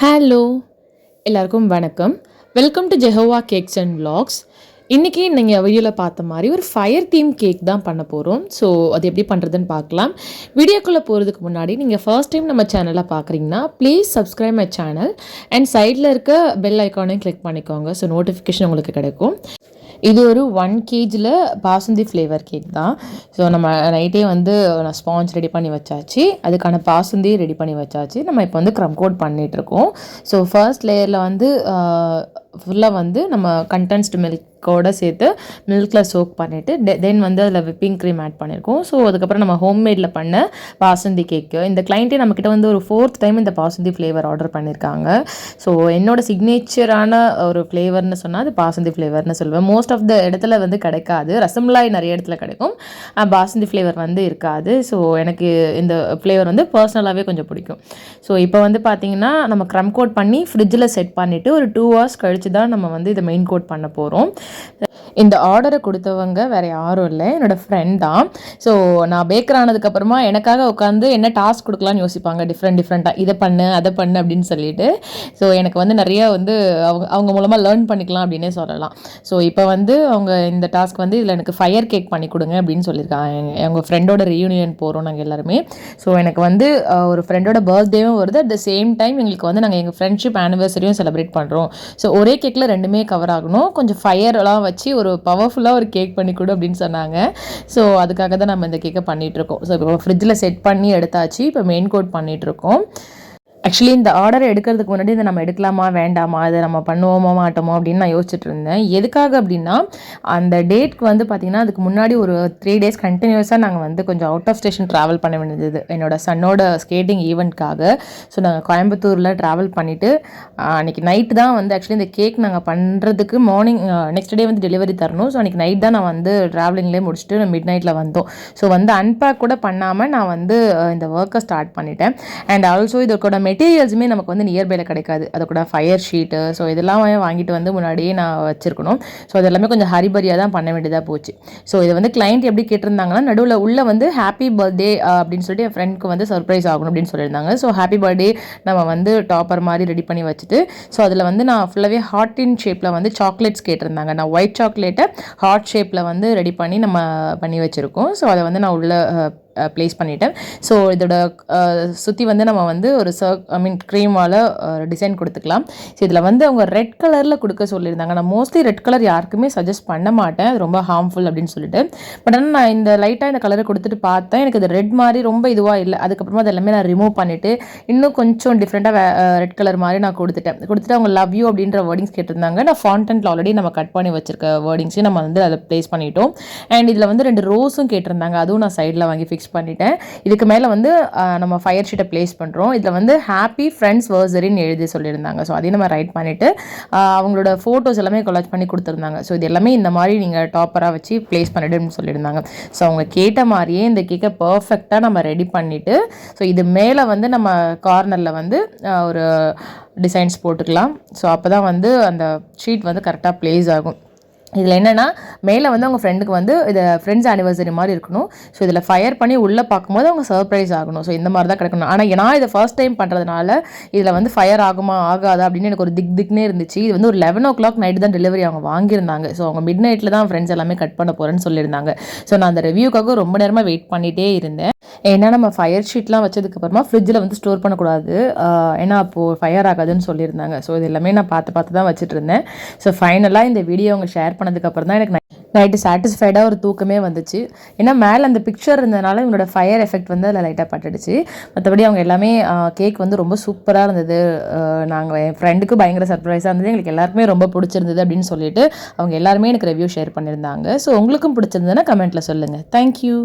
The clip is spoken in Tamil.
ஹலோ எல்லாருக்கும் வணக்கம். Welcome to Jehovah cakes and vlogs. இன்றைக்கி நீங்கள் வீடியோவில் பார்த்த மாதிரி ஒரு ஃபயர் தீம் கேக் தான் பண்ண போகிறோம். ஸோ அது எப்படி பண்ணுறதுன்னு பார்க்கலாம். வீடியோக்குள்ளே போகிறதுக்கு முன்னாடி நீங்கள் ஃபர்ஸ்ட் டைம் நம்ம சேனலை பார்க்குறீங்கன்னா please subscribe my channel and சைடில் இருக்க பெல் ஐக்கானையும் கிளிக் பண்ணிக்கோங்க. ஸோ நோட்டிஃபிகேஷன் உங்களுக்கு கிடைக்கும். இது ஒரு 1 kgல பாசுந்தி ஃப்ளேவர் கேக் தான். ஸோ நம்ம நைட்டே வந்து நான் ஸ்பாஞ்ச் ரெடி பண்ணி வச்சாச்சு, அதுக்கான பாசுந்தி ரெடி பண்ணி வச்சாச்சு. நம்ம இப்போ வந்து க்ரம் கோட் பண்ணிகிட்ருக்கோம். ஸோ ஃபர்ஸ்ட் லேயரில் வந்து ஃபுல்லாக வந்து நம்ம கண்டென்ஸ்டு மில்கோடு சேர்த்து மில்கில் சோக் பண்ணிவிட்டு தென் வந்து அதில் விப்பிங் க்ரீம் ஆட் பண்ணியிருக்கோம். ஸோ அதுக்கப்புறம் நம்ம ஹோம்மேடில் பண்ண பாசுந்தி கேக்கு. இந்த கிளைண்ட்டே நம்மக்கிட்ட வந்து ஒரு 4th டைம் இந்த பாசுந்தி ஃப்ளேவர் ஆர்டர் பண்ணியிருக்காங்க. ஸோ என்னோட சிக்னேச்சரான ஒரு ஃப்ளேவர்னு சொன்னால் அது பாசுந்தி ஃப்ளேவர்னு சொல்லுவேன். மோஸ்ட் ஆஃப் த இடத்துல வந்து கிடைக்காது. ரசமலாய் நிறைய இடத்துல கிடைக்கும், பாசுந்தி ஃப்ளேவர் வந்து இருக்காது. ஸோ எனக்கு இந்த ஃப்ளேவர் வந்து பர்சனலாகவே கொஞ்சம் பிடிக்கும். ஸோ இப்போ வந்து பார்த்திங்கன்னா நம்ம க்ரம் கோட் பண்ணி ஃப்ரிட்ஜில் செட் பண்ணிவிட்டு ஒரு 2 hours கழிச்சு தான் நம்ம வந்து இதை மெயின் கோட் பண்ண போகிறோம். இந்த ஆர்டரை கொடுத்தவங்க வேறு யாரும் இல்லை, என்னோடய ஃப்ரெண்ட் தான். ஸோ நான் பேக்கர் ஆனதுக்கப்புறமா எனக்காக உட்காந்து என்ன டாஸ்க் கொடுக்கலான்னு யோசிப்பாங்க, டிஃப்ரெண்ட்டாக இதை பண்ணு அதை பண்ணு அப்படின்னு சொல்லிட்டு. ஸோ எனக்கு வந்து நிறைய வந்து அவங்க மூலமாக லேர்ன் பண்ணிக்கலாம் அப்படின்னே சொல்லலாம். ஸோ இப்போ வந்து அவங்க இந்த டாஸ்க் வந்து இதில் எனக்கு ஃபயர் கேக் பண்ணி கொடுங்க அப்படின்னு சொல்லியிருக்காங்க. எங்கள் ஃப்ரெண்டோட ரீயூனியன் போகிறோம் நாங்கள் எல்லாருமே. ஸோ எனக்கு வந்து ஒரு ஃப்ரெண்டோட பர்த்டேவும் வருது, அட் த சேம் டைம் எங்களுக்கு வந்து நாங்கள் எங்கள் ஃப்ரெண்ட்ஷிப் ஆனிவர்சரியும் செலிப்ரேட் பண்ணுறோம். ஸோ ஒரே கேக்கில் ரெண்டுமே கவர் ஆகணும், கொஞ்சம் ஃபயர்லாம் வச்சு ஒரு பவர்ஃபுல்லாக ஒரு கேக் பண்ணி கொடு அப்படின்னு சொன்னாங்க. ஸோ அதுக்காக தான் நம்ம இந்த கேக்கை பண்ணிகிட்ருக்கோம். ஸோ இப்போ ஃப்ரிட்ஜில் செட் பண்ணி எடுத்தாச்சு, இப்போ மெயின் கோட் பண்ணிகிட்ருக்கோம். ஆக்சுவலி இந்த ஆர்டரை எடுக்கிறதுக்கு முன்னாடி இதை நம்ம எடுக்கலாமா வேண்டாமா, இதை நம்ம பண்ணுவோமா மாட்டோமோ அப்படின்னு நான் யோசிச்சுட்டு இருந்தேன். எதுக்காக அப்படின்னா அந்த டேட்க்கு வந்து பார்த்திங்கன்னா அதுக்கு முன்னாடி ஒரு 3 days கண்டினியூஸாக நாங்கள் வந்து கொஞ்சம் அவுட் ஆஃப் ஸ்டேஷன் ட்ராவல் பண்ண வேண்டியது என்னோடய சன்னோட ஸ்கேட்டிங் ஈவெண்ட்காக. ஸோ நாங்கள் கோயம்புத்தூரில் ட்ராவல் பண்ணிவிட்டு அன்றைக்கி நைட்டு தான் வந்து ஆக்சுவலி இந்த கேக் நாங்கள் பண்ணுறதுக்கு மார்னிங் நெக்ஸ்ட் டே வந்து டெலிவரி தரணும். ஸோ அன்றைக்கி நைட் தான் நான் வந்து ட்ராவலிங்லேயே முடிச்சுட்டு மிட் நைட்டில் வந்தோம். ஸோ வந்து அன்பேக் கூட பண்ணாமல் நான் வந்து இந்த ஒர்க்கை ஸ்டார்ட் பண்ணிட்டேன். அண்ட் ஆல்சோ இதோட மெட்டீரியல்ஸுமே நமக்கு வந்து நியர்பையில் கிடைக்காது, அது கூட ஃபயர் ஷீட்டு, ஸோ இதெல்லாம் வாங்கிட்டு வந்து முன்னாடியே நான் வச்சுருக்கணும். ஸோ அது எல்லாமே கொஞ்சம் ஹரிபரியாக தான் பண்ண வேண்டியதாக போச்சு. ஸோ இதை வந்து கிளைண்ட் எப்படி கேட்டிருந்தாங்கன்னா நடுவில் உள்ள வந்து ஹாப்பி பர்த்டே அப்படின்னு சொல்லிட்டு என் ஃப்ரெண்டுக்கு வந்து சர்ப்ரைஸ் ஆகணும் அப்படின்னு சொல்லியிருந்தாங்க. ஸோ ஹாப்பி பர்த்டே நம்ம வந்து டாப்பர் மாதிரி ரெடி பண்ணி வச்சுட்டு, ஸோ அதில் வந்து நான் ஃபுல்லாகவே ஹார்ட்டின் ஷேப்பில் வந்து சாக்லேட்ஸ் கேட்டிருந்தாங்க. நான் ஒயிட் சாக்லேட்டை ஹார்ட் ஷேப்பில் வந்து ரெடி பண்ணி நம்ம பண்ணி வச்சுருக்கோம். ஸோ அதை வந்து நான் உள்ள ப்ளேஸ் பண்ணிட்டேன். ஸோ இதோட சுற்றி வந்து நம்ம வந்து ஒரு க்ரீமால் டிசைன் கொடுத்துக்கலாம். ஸோ இதில் வந்து அவங்க ரெட் கலரில் கொடுக்க சொல்லியிருந்தாங்க. நான் மோஸ்ட்லி ரெட் கலர் யாருக்குமே சஜஸ்ட் பண்ண மாட்டேன், அது ரொம்ப ஹார்ம்ஃபுல் அப்படின்னு சொல்லிட்டு. பட் ஆனால் நான் இந்த லைட்டாக இந்த கலரை கொடுத்துட்டு பார்த்தேன், எனக்கு இது ரெட் மாதிரி ரொம்ப இதுவாக இல்லை. அதுக்கப்புறமா அது எல்லாமே நான் ரிமூவ் பண்ணிவிட்டு இன்னும் கொஞ்சம் டிஃப்ரெண்ட்டாக ரெட் கலர் மாதிரி நான் கொடுத்துட்டு அவங்க லவ் யூ அப்படின்ற வேர்டிங்ஸ் கேட்டிருந்தாங்க. நான் ஃபாண்டன்ட்டில் ஆல்ரெடி நம்ம கட் பண்ணி வச்சிருக்க வேர்டிங்ஸையும் நம்ம வந்து அதை ப்ளேஸ் பண்ணிட்டோம். அண்ட் இதில் வந்து 2 ரோஸும் கேட்டிருந்தாங்க, அதுவும் நான் சைடில் வாங்கி ஃபிக்ஸ் பண்ணிட்டேன். இதுக்கு மேலே வந்து நம்ம ஃபயர் ஷீட்டை ப்ளேஸ் பண்ணுறோம். இதில் வந்து ஹாப்பி ஃப்ரெண்ட்ஸ் வர்சரின்னு எழுதி சொல்லியிருந்தாங்க. ஸோ அதையும் நம்ம ரைட் பண்ணிவிட்டு அவங்களோட ஃபோட்டோஸ் எல்லாமே கொலாஜ் பண்ணி கொடுத்துருந்தாங்க. ஸோ இது எல்லாமே இந்த மாதிரி நீங்கள் டாப்பராக வச்சு ப்ளேஸ் பண்ணிவிடுன்னு சொல்லியிருந்தாங்க. ஸோ அவங்க கேட்ட மாதிரியே இந்த கேக்கை பர்ஃபெக்டாக நம்ம ரெடி பண்ணிவிட்டு, ஸோ இது மேலே வந்து நம்ம கார்னரில் வந்து ஒரு டிசைன்ஸ் போட்டுக்கலாம். ஸோ அப்போ தான் வந்து அந்த ஷீட் வந்து கரெக்டாக ப்ளேஸ் ஆகும். இதில் என்னென்னா மேலே வந்து அவங்க ஃப்ரெண்டுக்கு வந்து இதை ஃப்ரெண்ட்ஸ் ஆனிவர்சரி மாதிரி இருக்கணும். ஸோ இதில் ஃபயர் பண்ணி உள்ளே பார்க்கும்போது அவங்க சர்ப்ரைஸ் ஆகணும். ஸோ இந்த மாதிரி தான் கிடைக்கணும். ஆனால் நான் இதை ஃபர்ஸ்ட் டைம் பண்ணுறதுனால இதில் வந்து ஃபயர் ஆகுமா ஆகாதா அப்படின்னு எனக்கு ஒரு திக்னே இருந்துச்சு. இது வந்து ஒரு 11 o'clock நைட்டு தான் டெலிவரி அவங்க வாங்கியிருந்தாங்க. ஸோ அவங்க மிட் நைட்டில் தான் ஃப்ரெண்ட்ஸ் எல்லாமே கட் பண்ண போகிறேன்னு சொல்லியிருந்தாங்க. ஸோ நான் அந்த ரிவ்யூக்காக ரொம்ப நேரமாக வெயிட் பண்ணிகிட்டே இருந்தேன். ஏன்னா நம்ம ஃபயர் ஷீட்லாம் வச்சதுக்கப்புறமா ஃப்ரிட்ஜில் வந்து ஸ்டோர் பண்ணக்கூடாது, ஏன்னா அப்போது ஃபயர் ஆகாதுன்னு சொல்லியிருந்தாங்க. ஸோ இது எல்லாமே நான் பார்த்து தான் வச்சுட்டு இருந்தேன். ஸோ ஃபைனலாக இந்த வீடியோ அவங்க ஷேர் பண்ணதுக்கப்புறம் தான் எனக்கு நைட்டு சாட்டிஸ்ஃபைடாக ஒரு தூக்கமே வந்துச்சு. ஏன்னா மேலே அந்த பிக்சர் இருந்ததுனால இவங்களோட ஃபயர் எஃபெக்ட் வந்து அதில் லைட்டாக பட்டுடுச்சு. மற்றபடி அவங்க எல்லாமே கேக் வந்து ரொம்ப சூப்பராக இருந்தது. நாங்கள் என் ஃப்ரெண்டுக்கு பயங்கர சர்ப்ரைஸாக இருந்தது, எங்களுக்கு எல்லாருக்குமே ரொம்ப பிடிச்சிருந்தது அப்படின்னு சொல்லிட்டு அவங்க எல்லாருமே எனக்கு ரிவ்யூ ஷேர் பண்ணியிருந்தாங்க. ஸோ உங்களுக்கும் பிடிச்சிருந்ததுன்னா கமெண்ட்டில் சொல்லுங்கள். தேங்க்யூ.